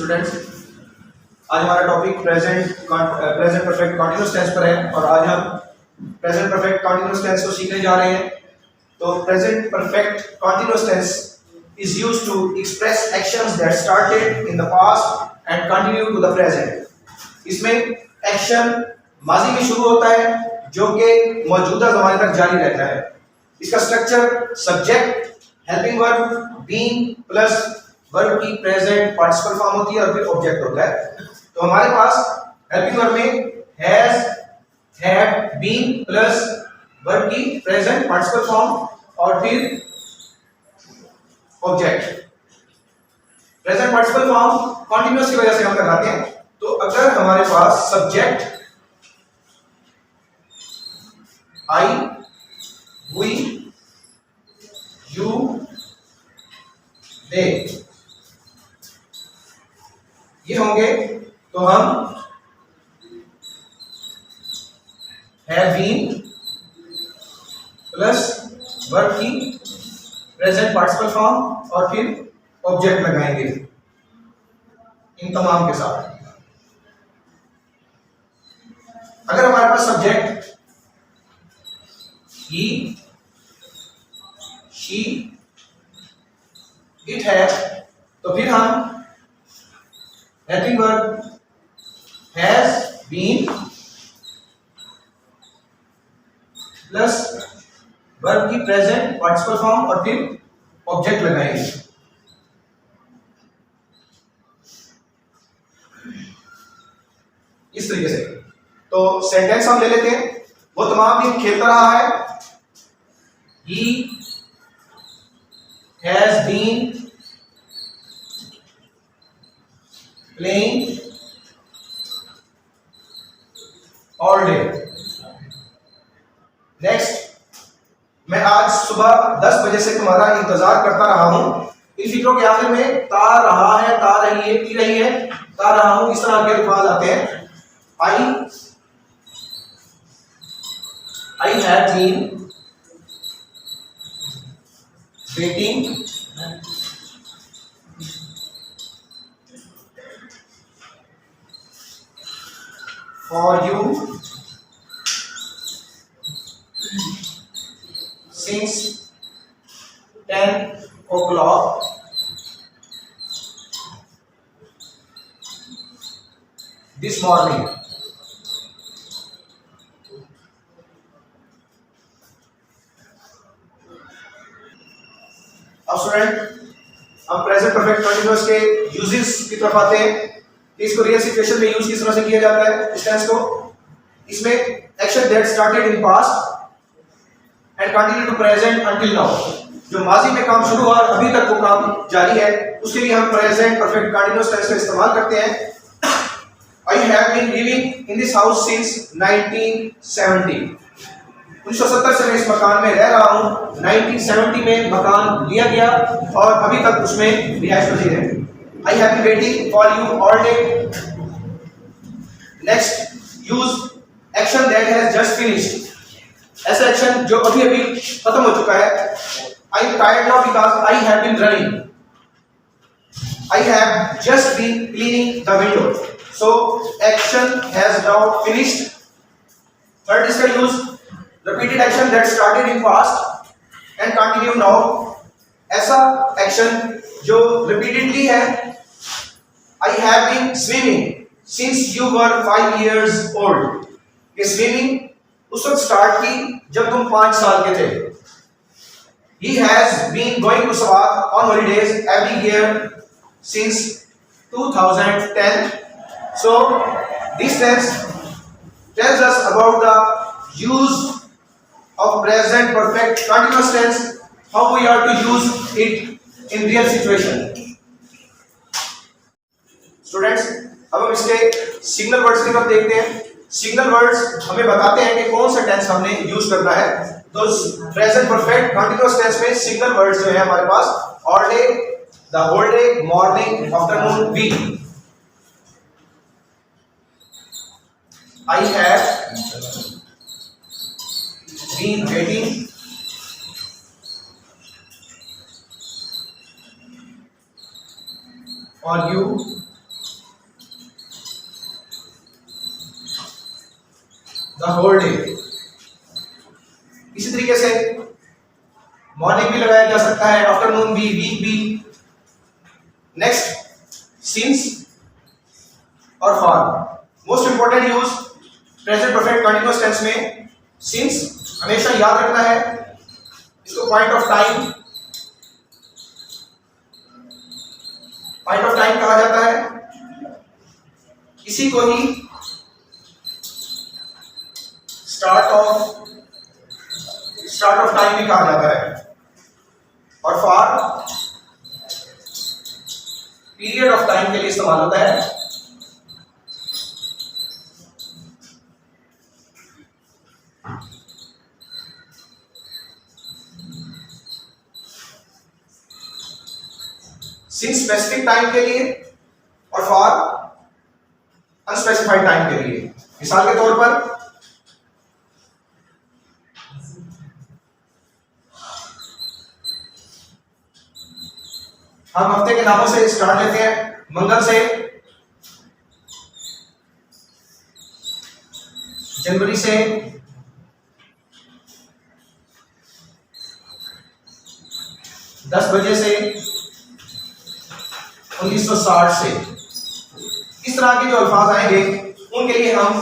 Students, आज हमारा topic present perfect continuous tense पर है और आज हम प्रेजेंट परफेक्ट कॉन्टिन्यूअस टेंस को सीखने जा रहे हैं। तो present perfect continuous tense is used to express actions that started in the past and continue to the present. इसमें एक्शन माजी में शुरू होता है जो कि मौजूदा ज़माने तक जारी रहता है। इसका structure subject, helping verb, being plus verb की प्रेजेंट पार्टिसिपल फॉर्म होती है और फिर ऑब्जेक्ट होता है। तो हमारे पास हेल्पिंग वर्ब में has, had, been plus verb की प्रेजेंट पार्टिसिपल फॉर्म और फिर object. Present participle form continuous की वजह से हम लगाते हैं। तो अगर हमारे पास subject I, we, you, they ये होंगे तो हम हैव बीन प्लस वर्ब की प्रेजेंट पार्टिसिपल फॉर्म और फिर ऑब्जेक्ट लगाएंगे इन तमाम के साथ। अगर हमारे पास सब्जेक्ट ही, शी, इट है तो फिर हम helping verb has been plus verb की प्रेजेंट पार्टिसिपल फॉर्म और फिर ऑब्जेक्ट लगाएंगे। इस तरीके से तो सेंटेंस हम ले लेते हैं। वो तमाम दिन खेलता रहा है। He has been playing all day. Next, मैं आज सुबह 10 बजे से तुम्हारा इंतजार करता रहा हूं। इन फिक्रों के आखिर में ता रहा है, ता रही है, पी रही है, ता रहा हूं, इस तरह के अल्फाज आते हैं। I have been waiting for you since 10 o'clock this morning. अब स्टूडेंट, हम प्रेजेंट परफेक्ट कंटीन्यूअस के यूजेस की तरफ आते हैं कि इसको रियल सिचुएशन में यूज किस तरह से किया जाता है इस टेंस को। इसमें action that started in past and continue to present until now, जो माजी में काम शुरू हुआ और अभी तक वो काम जारी है, उसके लिए हम प्रेजेंट परफेक्ट कंटीन्यूअस टेंस का इस्तेमाल करते हैं। I have been living in this house since 1970. 1970 से मैं इस मकान में रह रहा हूँ। 1970 में मकान लिया गया और अभी तक उसमें रिहाइश पजीर है। I have been waiting for you all day. Next, use action that has just finished. ऐसा एक्शन जो अभी अभी खत्म हो चुका है। I am tired now because I have been running. I have just been cleaning the window. So action has now finished. Third is the use repeated action that started in past and continue now. ऐसा action जो repeatedly है। I have been swimming since you were 5 years old. ये swimming उस वक्त start की जब तुम 5 साल के थे। He has been going to Sawat on holidays every year since 2010. So this tense tells us about the use of present perfect continuous tense, how we are to use it in real situation. Students, अब हम इसके signal words की तरफ देखते हैं। Signal words हमें बताते हैं कि कौन सा टेंस हमने यूज करना है। तो प्रेजेंट परफेक्ट कंटीन्यूअस टेंस में सिग्नल वर्ड्स जो है हमारे पास all day, the whole day, morning, afternoon, week. I have been waiting for you the whole day. इसी तरीके से मॉर्निंग भी लगाया जा सकता है, आफ्टरनून भी, वीक भी। नेक्स्ट सिंस और for. Most important use present perfect continuous tense में सिंस हमेशा याद रखना है, इसको पॉइंट ऑफ टाइम कहा जाता है। इसी को ही स्टार्ट ऑफ टाइम भी कहा जाता है। और फॉर पीरियड ऑफ टाइम के लिए इस्तेमाल होता है। सिंस स्पेसिफिक टाइम के लिए और फॉर अनस्पेसिफाइड टाइम के लिए। मिसाल के तौर पर हम हफ्ते के नामों से स्टार्ट लेते हैं। मंगल से जनवरी से, 10 बजे से, 1960 से। इस तरह के जो अल्फाज आएंगे उनके लिए हम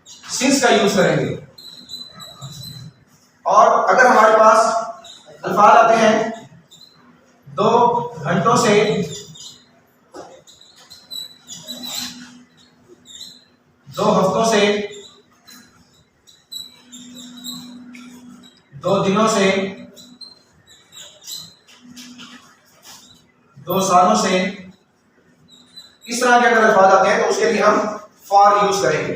सिंस का यूज करेंगे। और अगर हमारे पास अल्फाज आते हैं 2 घंटों से, 2 हफ्तों से, 2 दिनों से, 2 सालों से, इस तरह के अगर अल्फाज आते हैं तो उसके लिए हम फॉर यूज करेंगे।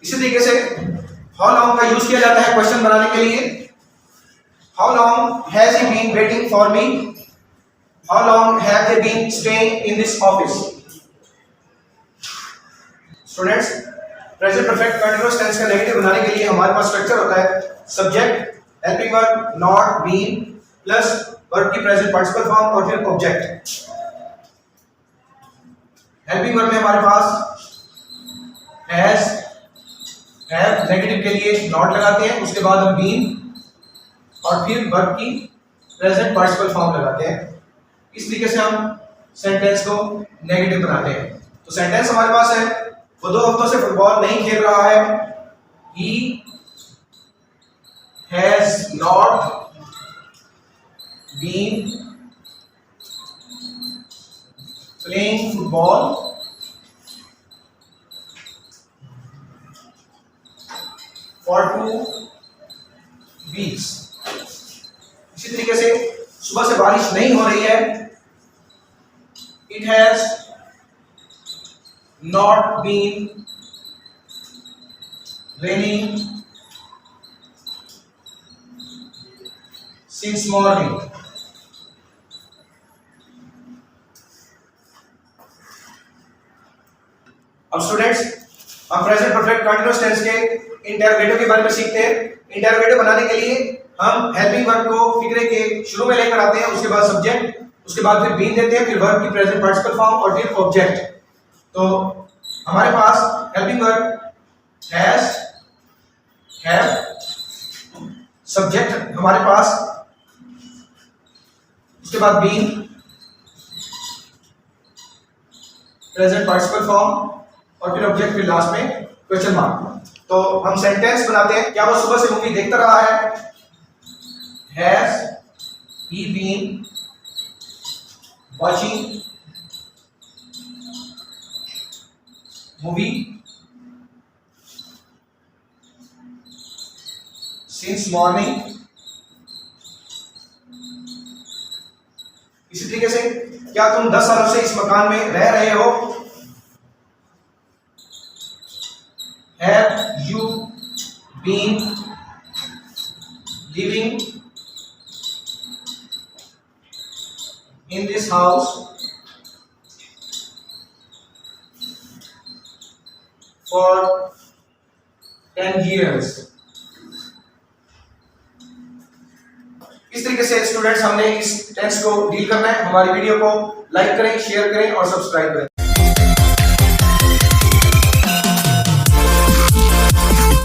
इसी तरीके से हाउ लॉन्ग का यूज किया जाता है क्वेश्चन बनाने के लिए। How long has he been waiting for me, how long have they been staying in this office. Students, present perfect continuous tense का नेगेटिव बनाने के लिए हमारे पास स्ट्रक्चर होता है subject, helping verb, not, been plus verb की present participle form और फिर ऑब्जेक्ट। हेल्पिंग वर्ब में हमारे पास हैज, हैव, नेगेटिव के लिए नॉट लगाते हैं, उसके बाद हम बीन और फिर वर्ब की प्रेजेंट पार्टिसिपल फॉर्म लगाते हैं। इस तरीके से हम सेंटेंस को नेगेटिव बनाते हैं। तो सेंटेंस हमारे पास है वो 2 हफ्तों से फुटबॉल नहीं खेल रहा है। He has not been playing football for 2 weeks. इसी तरीके से सुबह से बारिश नहीं हो रही है। It has not been raining since morning. अब स्टूडेंट्स, हम प्रेजेंट परफेक्ट कंटीन्यूअस टेंस के इंटरोगेटिव के बारे में सीखते हैं। इंटरोगेटिव बनाने के लिए हम हेल्पिंग वर्ब को फिक्रे के शुरू में लेकर आते हैं, उसके बाद सब्जेक्ट, उसके बाद फिर बीन देते हैं, फिर वर्ब की प्रेजेंट पार्टिसिपल फॉर्म और फिर ऑब्जेक्ट। तो हमारे पास helping verb has, have, subject हमारे पास, उसके बाद बीन, प्रेजेंट पार्टिसिपल फॉर्म और फिर ऑब्जेक्ट, फिर लास्ट में क्वेश्चन मार्क। तो हम सेंटेंस बनाते हैं। क्या वो सुबह से मूवी देखता रहा है? Has he been watching movie since morning. इसी तरीके से क्या तुम 10 सालों से इस मकान में रह रहे हो? Have you been living in this house for 10 years? इस तरीके से स्टूडेंट्स हमने इस टेंस को डील करना है। हमारी वीडियो को लाइक करें, शेयर करें और सब्सक्राइब करें।